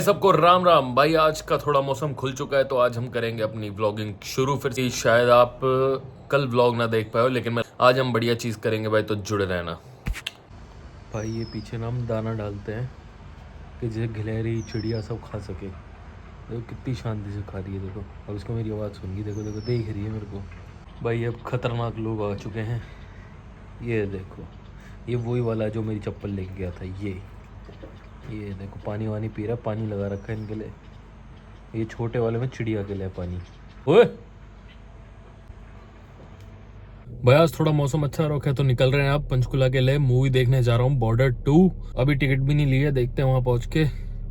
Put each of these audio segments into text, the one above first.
सबको राम राम भाई। आज का थोड़ा मौसम खुल चुका है तो आज हम करेंगे अपनी व्लॉगिंग शुरू फिर से। शायद आप कल व्लॉग ना देख पाए हो, लेकिन आज हम बढ़िया चीज़ करेंगे भाई, तो जुड़े रहना भाई। ये पीछे ना हम दाना डालते हैं कि जैसे गिलहरी चिड़िया सब खा सके। देखो कितनी शांति से खा रही है। देखो अब इसको मेरी आवाज़ सुन गई। देखो देखो देख रही है मेरे को भाई। अब खतरनाक लोग आ चुके हैं। ये देखो, ये वही वाला है जो मेरी चप्पल लेके गया था। ये देखो पानी वानी पी रहा है। पानी लगा रखा है इनके लिए। ये छोटे वाले में चिड़िया के लिए पानी। ओए भाई, आज थोड़ा मौसम अच्छा रखा है तो निकल रहे हैं आप पंचकुला के लिए। मूवी देखने जा रहा हूँ बॉर्डर 2। अभी टिकट भी नहीं ली है, देखते हैं वहां पहुंच के।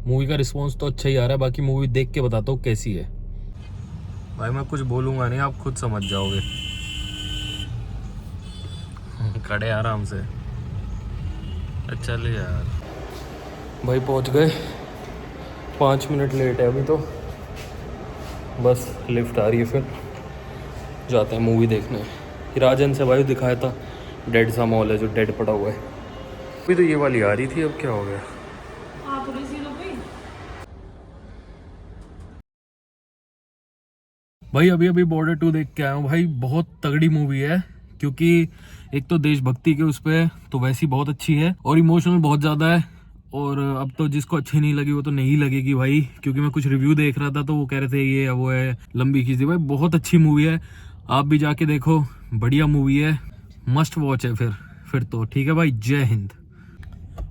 मूवी का रिस्पांस तो अच्छा ही आ रहा है, बाकी मूवी देख के बताता हूँ कैसी है। भाई मैं कुछ बोलूंगा नहीं, आप खुद समझ जाओगे। खड़े आराम से। चल यार भाई, पहुंच गए। 5 मिनट लेट है अभी तो। बस लिफ्ट आ रही है, फिर जाते हैं मूवी देखने। राजन से भाई दिखाया था डेड सा मॉल है जो डेड पड़ा हुआ है। अभी तो ये वाली आ रही थी, अब क्या हो गया। भाई अभी अभी बॉर्डर 2 देख के आया हूँ भाई। बहुत तगड़ी मूवी है, क्योंकि एक तो देशभक्ति के उस पर तो वैसी बहुत अच्छी है और इमोशनल बहुत ज़्यादा है। और अब तो जिसको अच्छी नहीं लगी वो तो नहीं लगेगी भाई, क्योंकि मैं कुछ रिव्यू देख रहा था तो वो कह रहे थे ये वो है, लंबी खींच दी। भाई बहुत अच्छी मूवी है, आप भी जाके देखो। बढ़िया मूवी है, मस्ट वॉच है। फिर तो ठीक है भाई। जय हिंद।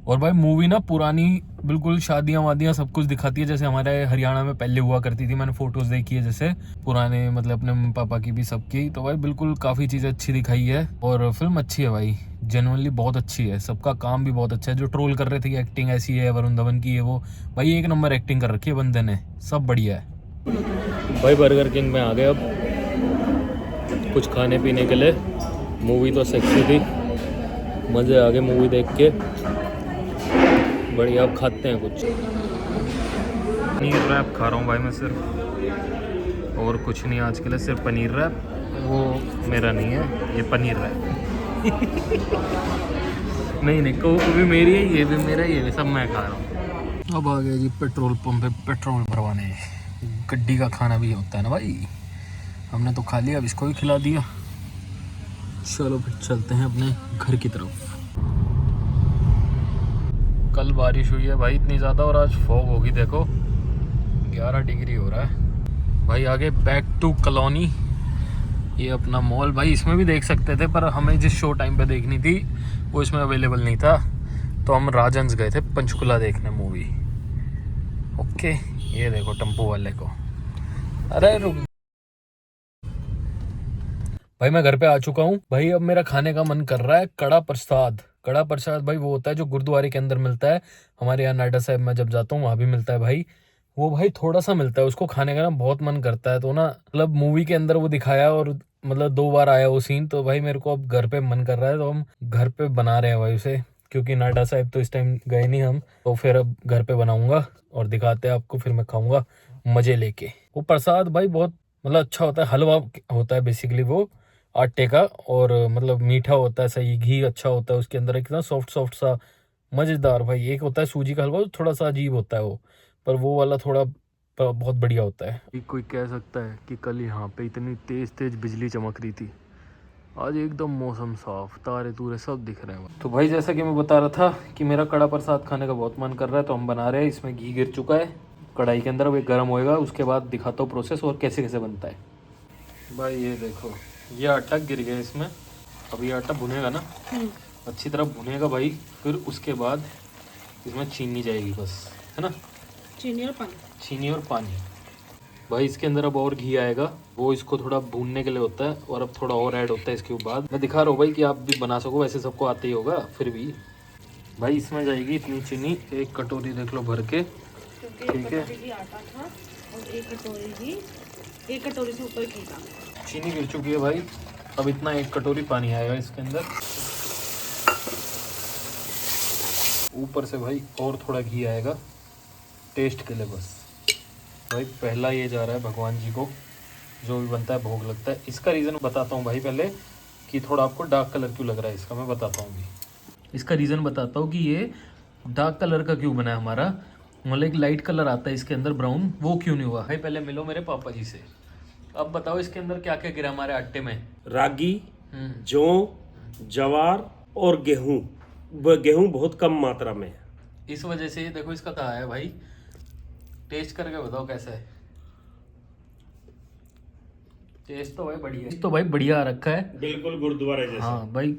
और भाई मूवी ना पुरानी बिल्कुल शादियां वादियां सब कुछ दिखाती है, जैसे हमारे हरियाणा में पहले हुआ करती थी। मैंने फोटोज देखी है जैसे पुराने, मतलब अपने मम्मी पापा की भी, सबकी। तो भाई बिल्कुल काफ़ी चीज़ें अच्छी दिखाई है और फिल्म अच्छी है भाई। जेनुअनली बहुत अच्छी है। सबका काम भी बहुत अच्छा है। जो ट्रोल कर रहे थे कि एक्टिंग ऐसी है वरुण धवन की है, वो भाई एक नंबर एक्टिंग कर रखी है बंदे ने। सब बढ़िया है भाई। बर्गर किंग में आ गए अब कुछ खाने पीने के लिए। मूवी तो सेक्सी थी, मज़े आ गए मूवी देख के। बढ़िया, अब खाते हैं कुछ। पनीर रैप खा रहा हूँ भाई मैं सिर्फ, और कुछ नहीं आज के लिए। सिर्फ पनीर रैप, वो मेरा नहीं है, ये पनीर रैप। नहीं कोक भी मेरी है, ये भी मेरा, ये भी सब मैं खा रहा हूँ। अब आ गए जी पेट्रोल पंप पे पेट्रोल भरवाने। गड्डी का खाना भी होता है ना भाई। हमने तो खा लिया, अब इसको भी खिला दिया। चलो फिर चलते हैं अपने घर की तरफ। कल बारिश हुई है भाई इतनी ज़्यादा, और आज फॉग होगी। देखो 11 डिग्री हो रहा है भाई। आगे बैक टू कॉलोनी, ये अपना मॉल भाई। इसमें भी देख सकते थे, पर हमें जिस शो टाइम पे देखनी थी वो इसमें अवेलेबल नहीं था, तो हम राजन्स गए थे पंचकुला देखने मूवी। ओके, ये देखो टेम्पो वाले को। अरे रुक भाई, मैं घर पे आ चुका हूँ भाई। अब मेरा खाने का मन कर रहा है कड़ा प्रसाद। कड़ा प्रसाद भाई वो होता है जो गुरुद्वारे के अंदर मिलता है। हमारे यहाँ नाडा साहब में जब जाता हूँ वहाँ भी मिलता है भाई। वो भाई थोड़ा सा मिलता है, उसको खाने का ना बहुत मन करता है। तो ना मतलब मूवी के अंदर वो दिखाया और मतलब 2 बार आया वो सीन, तो भाई मेरे को अब घर पे मन कर रहा है, तो हम घर पे बना रहे हैं भाई उसे। क्योंकि नाडा साहब तो इस टाइम गए नहीं हम, तो फिर अब घर पे बनाऊंगा और दिखाते हैं आपको। फिर मैं खाऊंगा मजे लेके। वो प्रसाद भाई बहुत मतलब अच्छा होता है। हलवा होता है बेसिकली वो आटे का, और मतलब मीठा होता है, सही घी अच्छा होता है उसके अंदर, एकदम सॉफ्ट सॉफ्ट सा मज़ेदार भाई। एक होता है सूजी का हलवा, थोड़ा सा अजीब होता है वो, पर वो वाला थोड़ा बहुत बढ़िया होता है। कोई कह सकता है कि कल यहाँ पे इतनी तेज तेज बिजली चमक रही थी, आज एकदम मौसम साफ, तारे तूरे सब दिख रहे हैं। तो भाई जैसा कि मैं बता रहा था कि मेरा कड़ा प्रसाद खाने का बहुत मन कर रहा है, तो हम बना रहे हैं। इसमें घी गिर चुका है कढ़ाई के अंदर, अब ये गर्म होएगा, उसके बाद दिखाता हूँ प्रोसेस और कैसे कैसे बनता है। भाई ये देखो, ये आटा गिर गया इसमें। अब ये आटा भुनेगा ना, अच्छी तरह भुनेगा भाई। फिर उसके बाद इसमें चीनी जाएगी बस, है ना। चीनी और पानी भाई। इसके अंदर अब और घी आएगा, वो इसको थोड़ा भूनने के लिए होता है, और अब थोड़ा और ऐड होता है इसके बाद। मैं दिखा रहा हूँ भाई कि आप भी बना सको, वैसे सबको आते ही होगा फिर भी। भाई इसमें जाएगी इतनी चीनी, 1 कटोरी देख लो भर के, ठीक है। आटा था और 1 कटोरी घी, 1 कटोरी से ऊपर घी था। चीनी गिर चुकी है भाई। अब इतना 1 कटोरी पानी आएगा इसके अंदर, ऊपर से भाई और थोड़ा घी आएगा टेस्ट के लिए बस। भाई पहला ये जा रहा है भगवान जी को, जो भी बनता है भोग लगता है। इसका रीज़न बताता हूँ भाई पहले, कि थोड़ा आपको डार्क कलर क्यों लग रहा है इसका, मैं बताता हूँ भी। इसका रीज़न बताता हूँ कि ये डार्क कलर का क्यों बना है हमारा। मतलब एक लाइट कलर आता है इसके अंदर ब्राउन, वो क्यों नहीं हुआ भाई? पहले मिलो मेरे पापा जी से। अब बताओ इसके अंदर क्या क्या गिरा हमारे आटे में? रागी, जौ, जवार और गेहूं। गेहूं बहुत कम मात्रा में है। इस वजह से देखो इसका कहा है भाई, टेस्ट करके बताओ कैसा है। टेस्ट तो भाई बढ़िया है, तो भाई बढ़िया रखा है, बिल्कुल गुरुद्वारे जैसा। हाँ भाई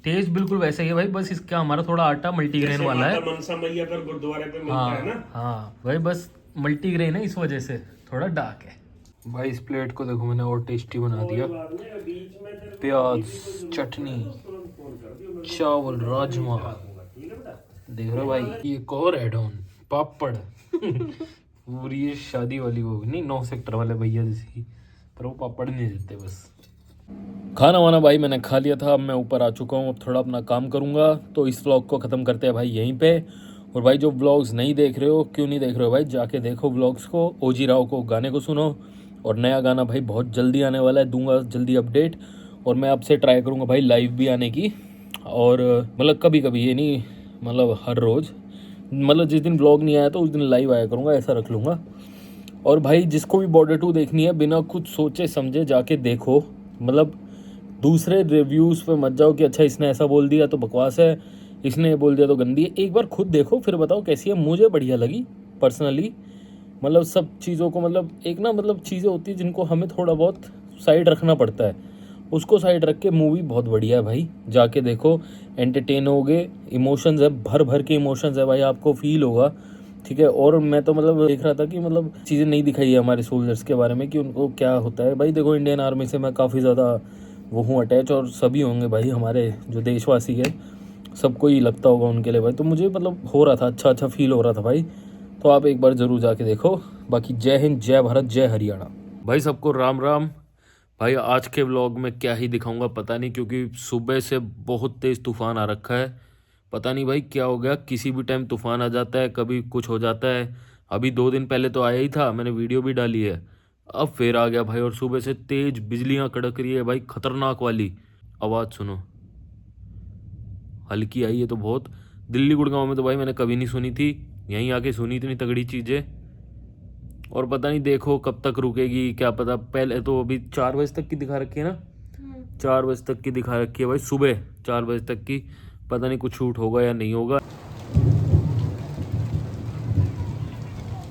टेस्ट बिल्कुल वैसा ही है भाई, बस इसका हमारा थोड़ा आटा मल्टीग्रेन वाला है। माता मनसा मैया पर गुरुद्वारे पे मिलता हाँ है ना। हाँ भाई, बस मल्टीग्रेन है इस वजह से थोड़ा डार्क है। भाई इस प्लेट को देखो मैंने और टेस्टी बना दिया। प्याज, चटनी, चावल, राजमा, देख रहे हो भाई, एक और एड ऑन पापड़। पूरी ये शादी वाली वो नहीं 9 सेक्टर वाले भैया जैसी, पर वो पापड़ नहीं देते बस। खाना वाना भाई मैंने खा लिया था, अब मैं ऊपर आ चुका हूँ, अब थोड़ा अपना काम करूँगा। तो इस व्लॉग को ख़त्म करते हैं भाई यहीं पे। और भाई जो व्लॉग्स नहीं देख रहे हो, क्यों नहीं देख रहे हो भाई? जाके देखो व्लॉग्स को, ओजी राव को गाने को सुनो। और नया गाना भाई बहुत जल्दी आने वाला है, दूंगा जल्दी अपडेट। और मैं आपसे ट्राई करूँगा भाई लाइव भी आने की, और मतलब कभी कभी, ये नहीं मतलब हर रोज़, मतलब जिस दिन व्लॉग नहीं आया तो उस दिन लाइव आया करूँगा, ऐसा रख लूँगा। और भाई जिसको भी बॉर्डर 2 देखनी है, बिना कुछ सोचे समझे जाके देखो, मतलब दूसरे रिव्यूज़ पे मत जाओ कि अच्छा इसने ऐसा बोल दिया तो बकवास है, इसने बोल दिया तो गंदी है। एक बार खुद देखो फिर बताओ कैसी है। मुझे बढ़िया लगी पर्सनली, मतलब सब चीज़ों को, मतलब एक ना मतलब चीज़ें होती हैं जिनको हमें थोड़ा बहुत साइड रखना पड़ता है, उसको साइड रख के मूवी बहुत बढ़िया है भाई, जाके देखो, एंटरटेन होगे। इमोशंस है, भर भर के इमोशंस है भाई, आपको फील होगा, ठीक है। और मैं तो मतलब देख रहा था कि मतलब चीज़ें नहीं दिखाई है हमारे सोल्जर्स के बारे में कि उनको क्या होता है भाई। देखो इंडियन आर्मी से मैं काफ़ी ज़्यादा वो हूँ अटैच, और सभी होंगे भाई हमारे जो देशवासी है, सबको ही लगता होगा उनके लिए भाई। तो मुझे मतलब हो रहा था, अच्छा फील हो रहा था भाई। तो आप एक बार ज़रूर जाके देखो। बाकी जय हिंद, जय भारत, जय हरियाणा। भाई सबको राम राम। भाई आज के व्लॉग में क्या ही दिखाऊंगा पता नहीं, क्योंकि सुबह से बहुत तेज़ तूफ़ान आ रखा है। पता नहीं भाई क्या हो गया, किसी भी टाइम तूफ़ान आ जाता है, कभी कुछ हो जाता है। अभी 2 दिन पहले तो आया ही था, मैंने वीडियो भी डाली है, अब फिर आ गया भाई। और सुबह से तेज़ बिजलियां कड़क रही है भाई, खतरनाक वाली आवाज़ सुनो, हल्की आई है तो बहुत। दिल्ली गुड़गांव में तो भाई मैंने कभी नहीं सुनी थी, यहीं आके सुनी इतनी तगड़ी चीज़ें। और पता नहीं देखो कब तक रुकेगी, क्या पता। पहले तो अभी 4 बजे तक की दिखा रखी है ना, 4 बजे तक की दिखा रखी है भाई, सुबह 4 बजे तक की। पता नहीं कुछ शूट होगा या नहीं होगा।